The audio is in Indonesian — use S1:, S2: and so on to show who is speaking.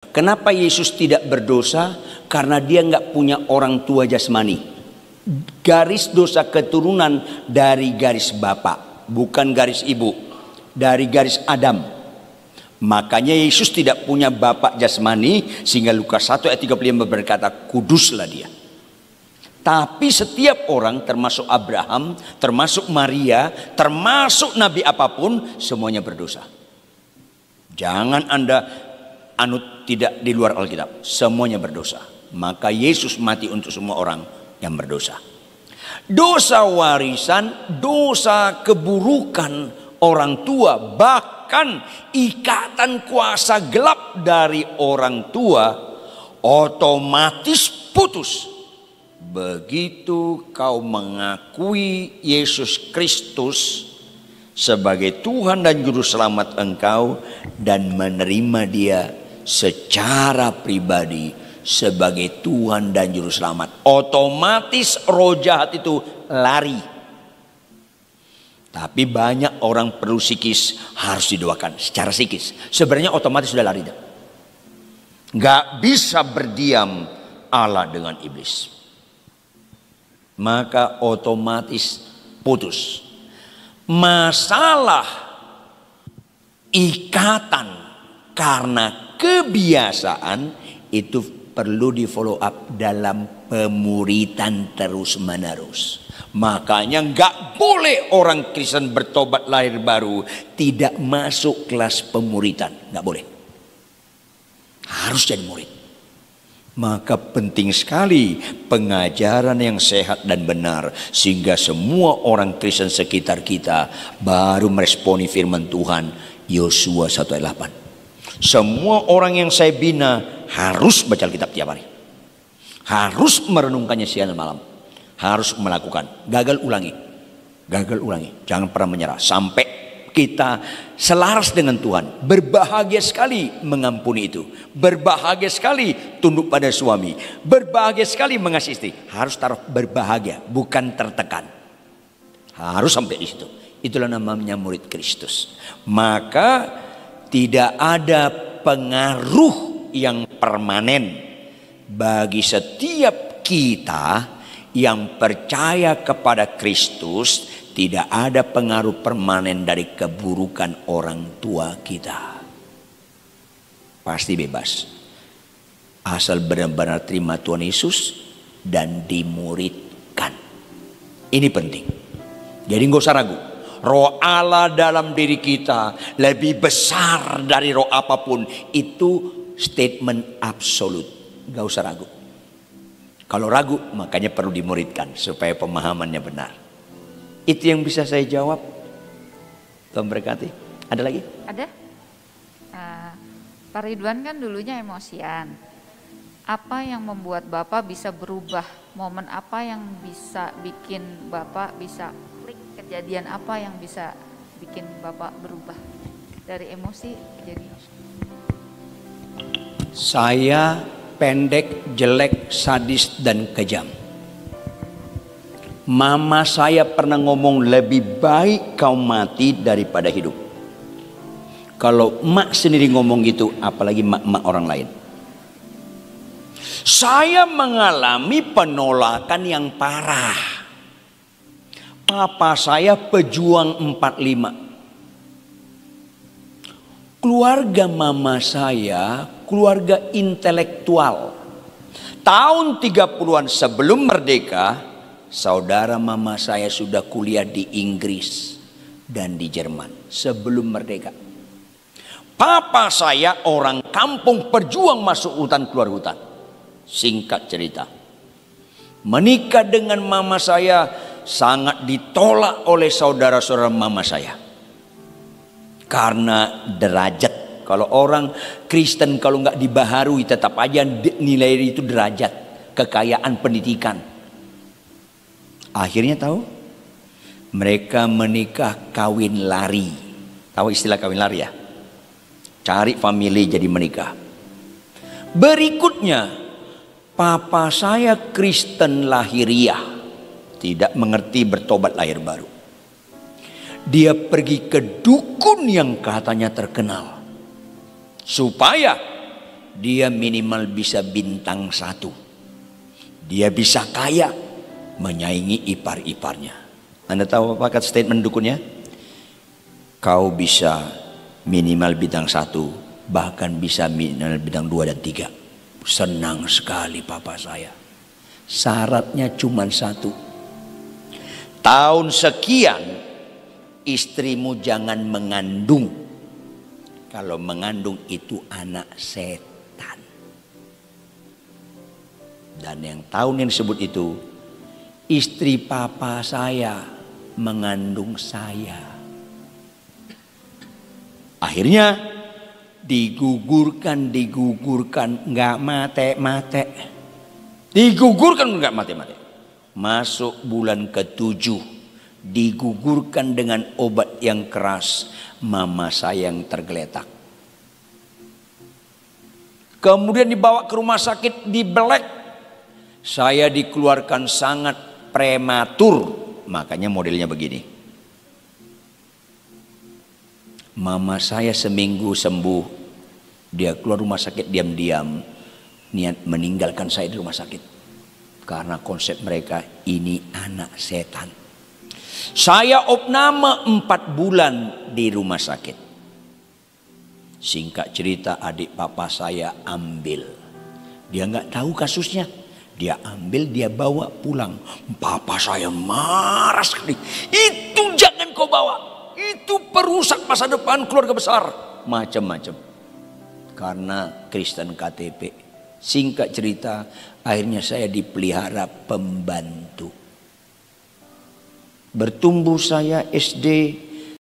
S1: Kenapa Yesus tidak berdosa? Karena dia nggak punya orang tua jasmani. Garis dosa keturunan dari garis bapak, bukan garis ibu, dari garis Adam. Makanya Yesus tidak punya bapak jasmani, sehingga Lukas 1 ayat 35 berkata, kuduslah dia. Tapi setiap orang, termasuk Abraham, termasuk Maria, termasuk nabi apapun, semuanya berdosa. Jangan Anda anut tidak di luar Alkitab, semuanya berdosa. Maka Yesus mati untuk semua orang yang berdosa. Dosa warisan, dosa keburukan orang tua, bahkan ikatan kuasa gelap dari orang tua otomatis putus begitu kau mengakui Yesus Kristus sebagai Tuhan dan Juru Selamat engkau dan menerima Dia secara pribadi sebagai Tuhan dan Juru Selamat. Otomatis roh jahat itu lari. Tapi banyak orang perlu psikis, harus didoakan secara psikis. Sebenarnya otomatis sudah lari. Gak bisa berdiam Allah dengan iblis. Maka otomatis putus. Masalah ikatan karena kebiasaan itu perlu di follow up dalam pemuritan terus menerus. Makanya nggak boleh orang Kristen bertobat lahir baru tidak masuk kelas pemuritan, nggak boleh. Harus jadi murid. Maka penting sekali pengajaran yang sehat dan benar sehingga semua orang Kristen sekitar kita baru meresponi firman Tuhan. Yosua 1 ayat 8. Semua orang yang saya bina harus baca Alkitab tiap hari. Harus merenungkannya siang dan malam. Harus melakukan. Gagal ulangi. Gagal ulangi. Jangan pernah menyerah sampai kita selaras dengan Tuhan. Berbahagia sekali mengampuni itu. Berbahagia sekali tunduk pada suami. Berbahagia sekali mengasihi istri. Harus taruh berbahagia, bukan tertekan. Harus sampai di situ. Itulah namanya murid Kristus. Maka tidak ada pengaruh yang permanen bagi setiap kita yang percaya kepada Kristus. Tidak ada pengaruh permanen dari keburukan orang tua kita. Pasti bebas. Asal benar-benar terima Tuhan Yesus dan dimuridkan. Ini penting. Jadi nggak usah ragu. Roh Allah dalam diri kita lebih besar dari roh apapun. Itu statement absolut. Nggak usah ragu. Kalau ragu makanya perlu dimuridkan supaya pemahamannya benar. Itu yang bisa saya jawab. Tuhan berkati. Ada lagi?
S2: Ada. Pak Ridwan kan dulunya emosian. Apa yang membuat Bapak bisa berubah? Momen apa yang bisa bikin Bapak bisa klik? Kejadian apa yang bisa bikin Bapak berubah? Dari emosi jadi.
S1: Saya pendek, jelek, sadis, dan kejam. Mama saya pernah ngomong lebih baik kau mati daripada hidup. Kalau emak sendiri ngomong gitu, apalagi emak orang lain. Saya mengalami penolakan yang parah. Papa saya pejuang 45. Keluarga mama saya, keluarga intelektual. Tahun 30-an sebelum merdeka, saudara mama saya sudah kuliah di Inggris dan di Jerman sebelum merdeka. Papa saya orang kampung berjuang masuk hutan keluar hutan. Singkat cerita, menikah dengan mama saya sangat ditolak oleh saudara-saudara mama saya. Karena derajat. Kalau orang Kristen kalau nggak dibaharui tetap aja nilai itu derajat, kekayaan pendidikan. Akhirnya tahu? Mereka menikah kawin lari. Tahu istilah kawin lari ya? Cari family jadi menikah. Berikutnya, papa saya Kristen lahiriah. Tidak mengerti bertobat lahir baru. Dia pergi ke dukun yang katanya terkenal. Supaya dia minimal bisa bintang 1. Dia bisa kaya, menyaingi ipar-iparnya. Anda tahu apa kata statement dukunnya? Kau bisa minimal bintang 1, bahkan bisa minimal bintang 2 dan 3. Senang sekali papa saya. Syaratnya cuma 1. Tahun sekian istrimu jangan mengandung. Kalau mengandung itu anak setan. Dan yang tahun yang disebut itu, istri papa saya mengandung saya. Akhirnya digugurkan, nggak mate-mate. Digugurkan nggak mate-mate. Masuk bulan ke-7, digugurkan dengan obat yang keras. Mama saya yang tergeletak. Kemudian dibawa ke rumah sakit, dibelek. Saya dikeluarkan sangat prematur, makanya modelnya begini. Mama saya seminggu sembuh, dia keluar rumah sakit diam-diam, niat meninggalkan saya di rumah sakit. Karena konsep mereka ini anak setan. Saya opname 4 bulan di rumah sakit. Singkat cerita, adik papa saya ambil. Dia nggak tahu kasusnya. Dia ambil, dia bawa pulang. Papa saya marah sekali. Itu jangan kau bawa. Itu perusak masa depan keluarga besar. Macam-macam. Karena Kristen KTP. Singkat cerita, akhirnya saya dipelihara pembantu. Bertumbuh saya SD